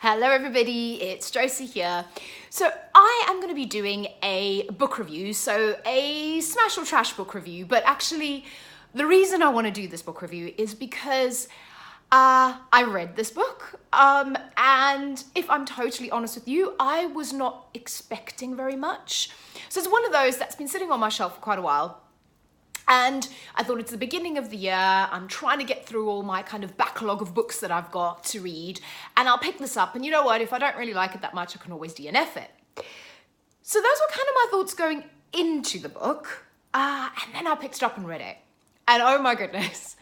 Hello everybody, it's Josie here. So I am going to be doing a book review, so a smash or trash book review, but actually the reason I want to do this book review is because I read this book and if I'm totally honest with you, I was not expecting very much. So it's one of those that's been sitting on my shelf for quite a while. And I thought it's the beginning of the year, I'm trying to get through all my kind of backlog of books that I've got to read, and I'll pick this up, and you know what, if I don't really like it that much, I can always DNF it. So those were kind of my thoughts going into the book, and then I picked it up and read it. And oh my goodness,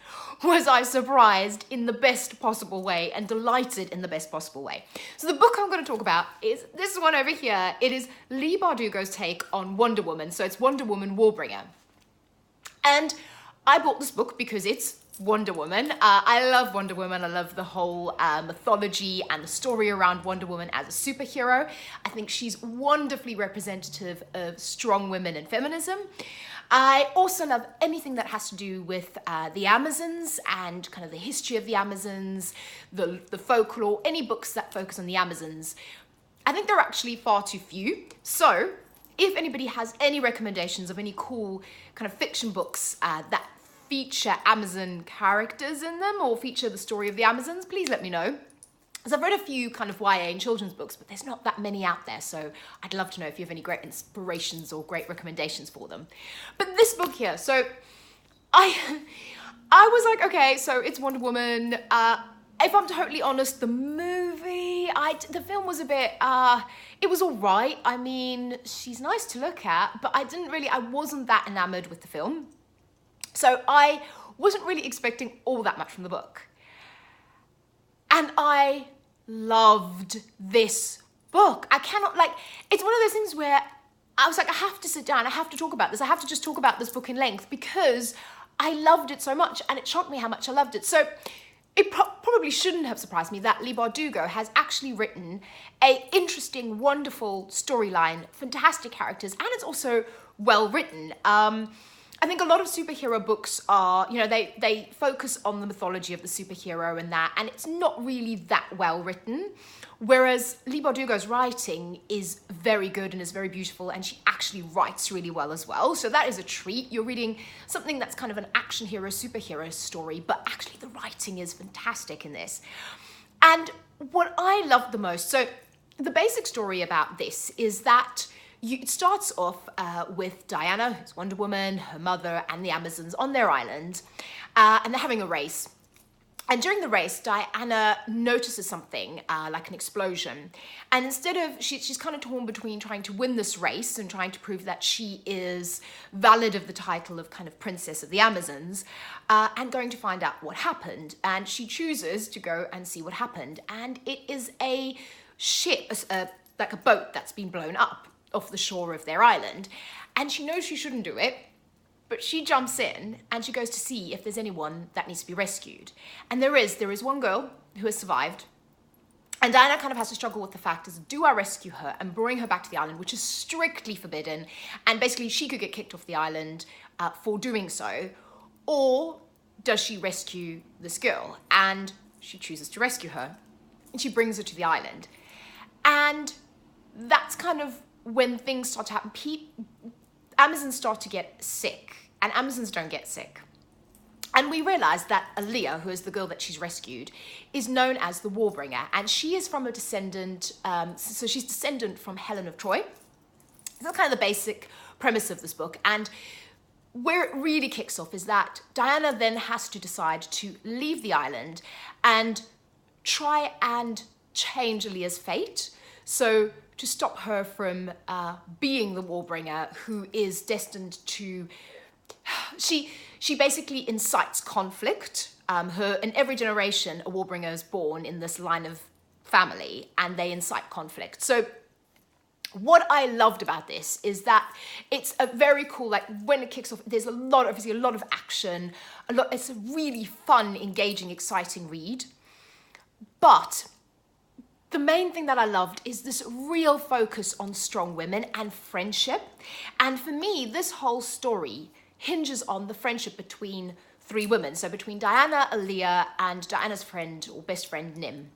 was I surprised in the best possible way and delighted in the best possible way. So the book I'm going to talk about is this one over here. It is Leigh Bardugo's take on Wonder Woman, so it's Wonder Woman Warbringer. And I bought this book because it's Wonder Woman. I love Wonder Woman. I love the whole mythology and the story around Wonder Woman as a superhero. I think she's wonderfully representative of strong women and feminism. I also love anything that has to do with the Amazons and kind of the history of the Amazons, the folklore, any books that focus on the Amazons. I think there are actually far too few. So if anybody has any recommendations of any cool kind of fiction books that feature Amazon characters in them or feature the story of the Amazons, please let me know. Because I've read a few kind of YA and children's books, but there's not that many out there, so I'd love to know if you have any great inspirations or great recommendations for them. But this book here, so I was like, okay, so it's Wonder Woman. If I'm totally honest, the movie, the film was a bit, it was all right. I mean, she's nice to look at, but I wasn't that enamored with the film. So I wasn't really expecting all that much from the book. And I loved this book. I cannot, it's one of those things where I was like, I have to sit down, I have to talk about this. I have to just talk about this book in length because I loved it so much and it shocked me how much I loved it. So it probably shouldn't have surprised me that Leigh Bardugo has actually written an interesting, wonderful storyline, fantastic characters, and it's also well written. I think a lot of superhero books are, they focus on the mythology of the superhero and it's not really that well written. Whereas Leigh Bardugo's writing is very good and is very beautiful, and she actually writes really well as well. So that is a treat. You're reading something that's kind of an action hero, superhero story, but actually the writing is fantastic in this. And what I loved the most, so the basic story about this is that it starts off with Diana, who's Wonder Woman, her mother, and the Amazons on their island, and they're having a race. And during the race, Diana notices something, like an explosion. And instead of, she's kind of torn between trying to win this race and trying to prove that she is valid of the title of kind of Princess of the Amazons, and going to find out what happened. And she chooses to go and see what happened. And it is a ship, like a boat that's been blown up off the shore of their island. And she knows she shouldn't do it, but she jumps in and she goes to see if there's anyone that needs to be rescued. And there is one girl who has survived. And Diana kind of has to struggle with the fact is, do I rescue her and bring her back to the island, which is strictly forbidden. And basically she could get kicked off the island for doing so. Or does she rescue this girl? And she chooses to rescue her. And she brings her to the island. And that's kind of when things start to happen. Amazons start to get sick, and Amazons don't get sick. And we realize that Aaliyah, who is the girl that she's rescued, is known as the Warbringer, and she is from a descendant, so she's descendant from Helen of Troy. That's kind of the basic premise of this book. And where it really kicks off is that Diana then has to decide to leave the island and try and change Aaliyah's fate. So to stop her from being the Warbringer, who is destined to, she basically incites conflict. In every generation, a Warbringer is born in this line of family, and they incite conflict. So what I loved about this is that it's a very cool, when it kicks off, there's obviously a lot of action, it's a really fun, engaging, exciting read. But the main thing that I loved is this real focus on strong women and friendship. And for me, this whole story hinges on the friendship between three women. So between Diana, Aaliyah, and Diana's friend or best friend, Nim.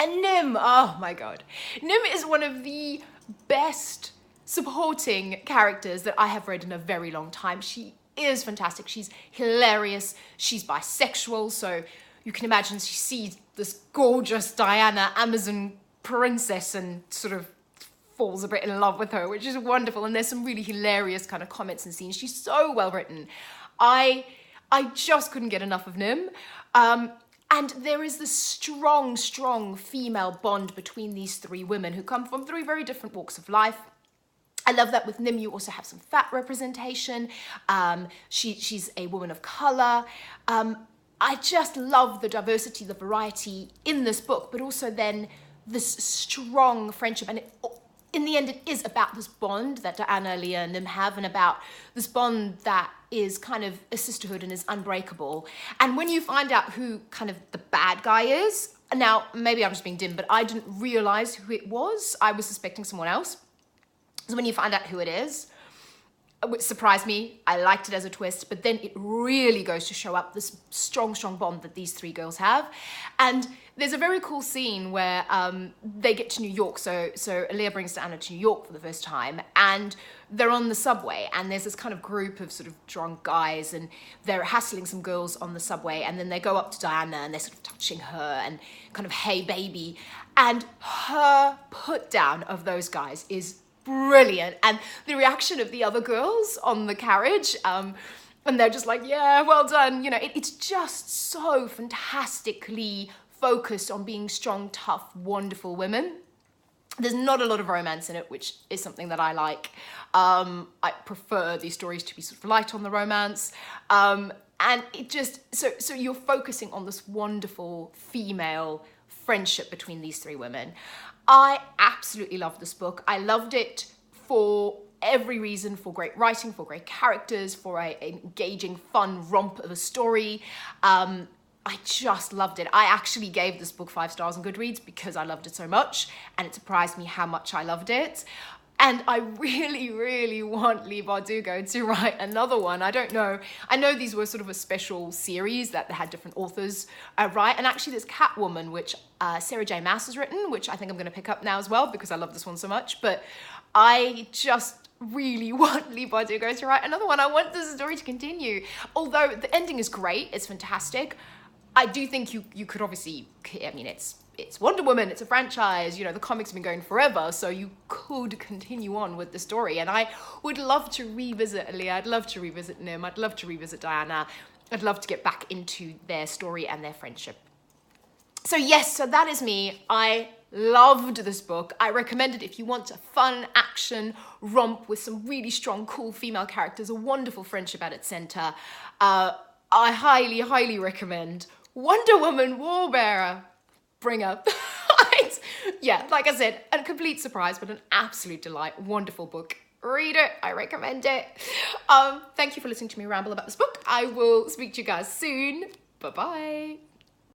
And Nim, oh my God. Nim is one of the best supporting characters that I have read in a very long time. She is fantastic. She's hilarious. She's bisexual, so you can imagine she sees this gorgeous Diana, Amazon princess, and sort of falls a bit in love with her, which is wonderful. And there's some really hilarious kind of comments and scenes. She's so well written. I just couldn't get enough of Nim. And there is this strong, strong female bond between these three women who come from three very different walks of life. I love that with Nim you also have some fat representation. She's a woman of color. I just love the diversity, the variety in this book, but also then this strong friendship. And in the end, it is about this bond that Diana, Leah, and Nim have, and about this bond that is kind of a sisterhood and is unbreakable. And when you find out who kind of the bad guy is, now maybe I'm just being dim, but I didn't realize who it was. I was suspecting someone else. So when you find out who it is, which surprised me, I liked it as a twist, but then it really goes to show up this strong, strong bond that these three girls have. And there's a very cool scene where they get to New York. So Leah brings Diana to New York for the first time, and they're on the subway, and there's this kind of group of sort of drunk guys, and they're hassling some girls on the subway, and then they go up to Diana, and they're sort of touching her, and kind of, hey, baby. And her put down of those guys is brilliant, and the reaction of the other girls on the carriage, and they're just like, yeah, well done. You know, it's just so fantastically focused on being strong, tough, wonderful women. There's not a lot of romance in it, which is something that I like. I prefer these stories to be sort of light on the romance, and it just, so you're focusing on this wonderful female friendship between these three women. I absolutely loved this book. I loved it for every reason, for great writing, for great characters, for an engaging, fun romp of a story. I just loved it. I actually gave this book 5 stars on Goodreads because I loved it so much, and it surprised me how much I loved it. And I really, really want Leigh Bardugo to write another one. I don't know. I know these were sort of a special series that they had different authors write. And actually there's Catwoman, which Sarah J. Maas has written, which I think I'm going to pick up now as well because I love this one so much. But I just really want Leigh Bardugo to write another one. I want this story to continue. Although the ending is great, it's fantastic. I do think you could obviously, I mean, it's Wonder Woman, it's a franchise, you know, the comics have been going forever, so you could continue on with the story. And I would love to revisit Leah, I'd love to revisit Nim, I'd love to revisit Diana, I'd love to get back into their story and their friendship. So yes, so that is me. I loved this book. I recommend it if you want a fun action romp with some really strong, cool female characters, a wonderful friendship at its center. I highly, highly recommend Wonder Woman Warbringer. Yeah, like I said, a complete surprise, but an absolute delight. Wonderful book. Read it. I recommend it. Thank you for listening to me ramble about this book. I will speak to you guys soon. Bye-bye.